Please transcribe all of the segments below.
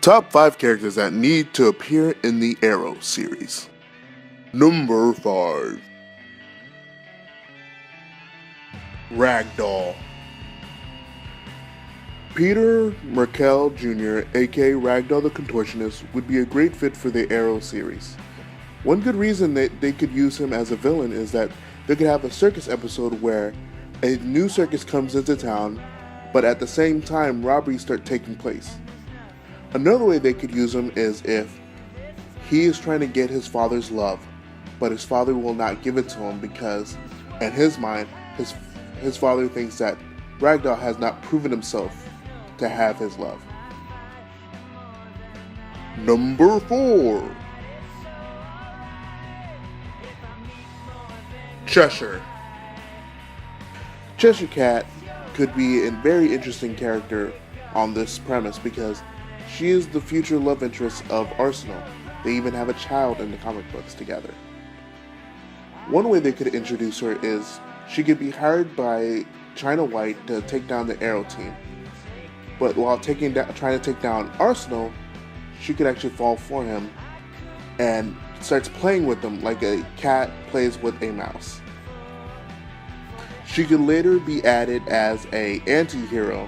Top 5 characters that need to appear in the Arrow series. Number 5. Ragdoll. Peter Merkel Jr., aka Ragdoll the Contortionist, would be a great fit for the Arrow series. One good reason that they could use him as a villain is that they could have a circus episode where a new circus comes into town, but at the same time robberies start taking place. Another way they could use him is if he is trying to get his father's love, but his father will not give it to him because, in his mind, his father thinks that Ragdoll has not proven himself to have his love. Number 4. Cheshire. Cheshire Cat could be a very interesting character on this premise because she is the future love interest of Arsenal. They even have a child in the comic books together. One way they could introduce her is she could be hired by China White to take down the Arrow team. But while trying to take down Arsenal, she could actually fall for him and starts playing with them like a cat plays with a mouse. She could later be added as an anti-hero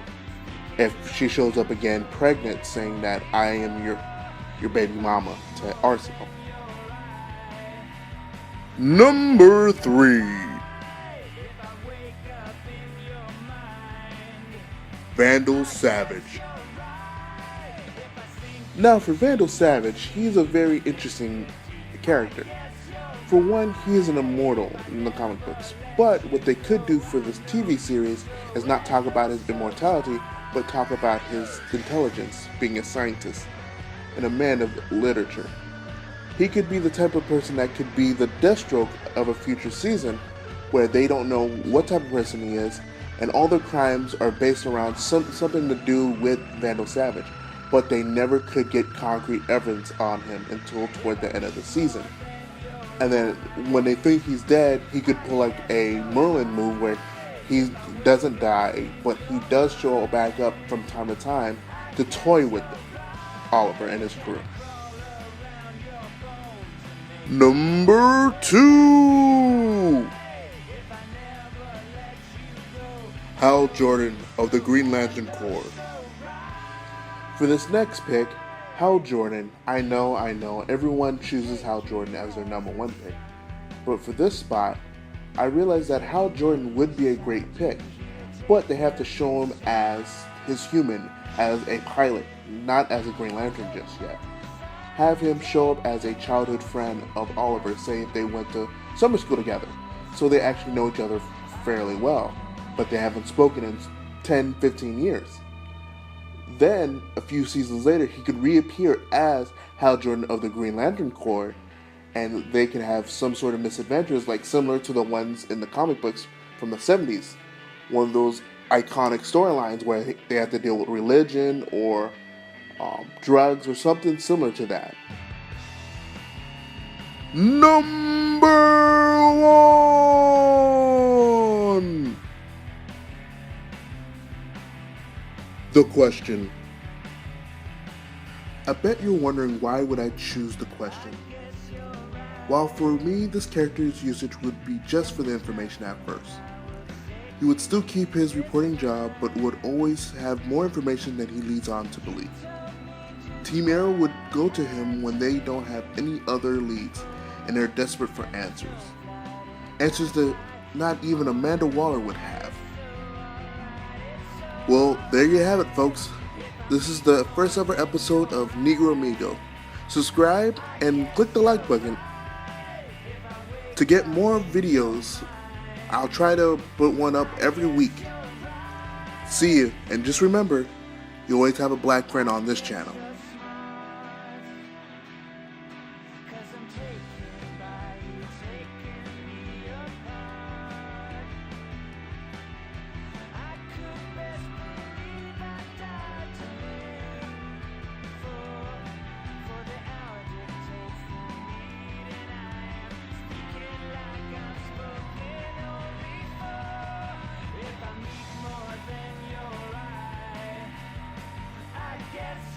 if she shows up again pregnant, saying that I am your baby mama to Arsenal. Number 3. Vandal Savage. Now for Vandal Savage, he's a very interesting character. For one, he is an immortal in the comic books, but what they could do for this TV series is not talk about his immortality, but talk about his intelligence, being a scientist and a man of literature. He could be the type of person that could be the Deathstroke of a future season, where they don't know what type of person he is, and all their crimes are based around something to do with Vandal Savage, but they never could get concrete evidence on him until toward the end of the season. And then when they think he's dead, he could pull like a Merlin move where he doesn't die, but he does show back up from time to time to toy with Oliver and his crew. Number 2. Hal Jordan of the Green Lantern Corps. For this next pick, Hal Jordan, I know, everyone chooses Hal Jordan as their number 1 pick. But for this spot, I realized that Hal Jordan would be a great pick, but they have to show him as his human, as a pilot, not as a Green Lantern just yet. Have him show up as a childhood friend of Oliver, say if they went to summer school together, so they actually know each other fairly well, but they haven't spoken in 10, 15 years. Then, a few seasons later, he could reappear as Hal Jordan of the Green Lantern Corps, and they can have some sort of misadventures, like similar to the ones in the comic books from the 70s. One of those iconic storylines where they have to deal with religion or drugs or something similar to that. Number 1. The Question. I bet you're wondering why would I choose The Question. While for me this character's usage would be just for the information at first. He would still keep his reporting job, but would always have more information than he leads on to believe. Team Arrow would go to him when they don't have any other leads and they're desperate for answers. Answers that not even Amanda Waller would have. Well, there you have it, folks. This is the first ever episode of Negro Amigo. Subscribe and click the like button. To get more videos, I'll try to put one up every week. See you, and just remember, you always have a black friend on this channel.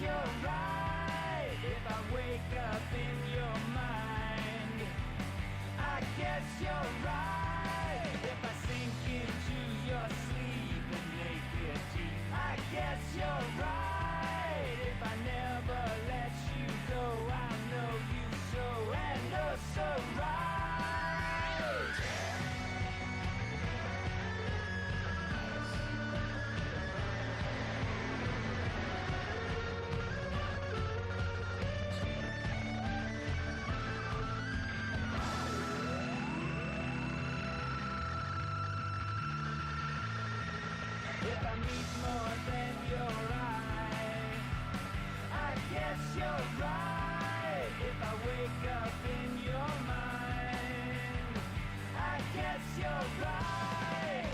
You're right. you're right. If I sink into your sleep and make it deep, I guess you're right. If I never let you go, I'll know you so and oh so right. If I meet more than your eye, I guess you're right. If I wake up in your mind, I guess you're right.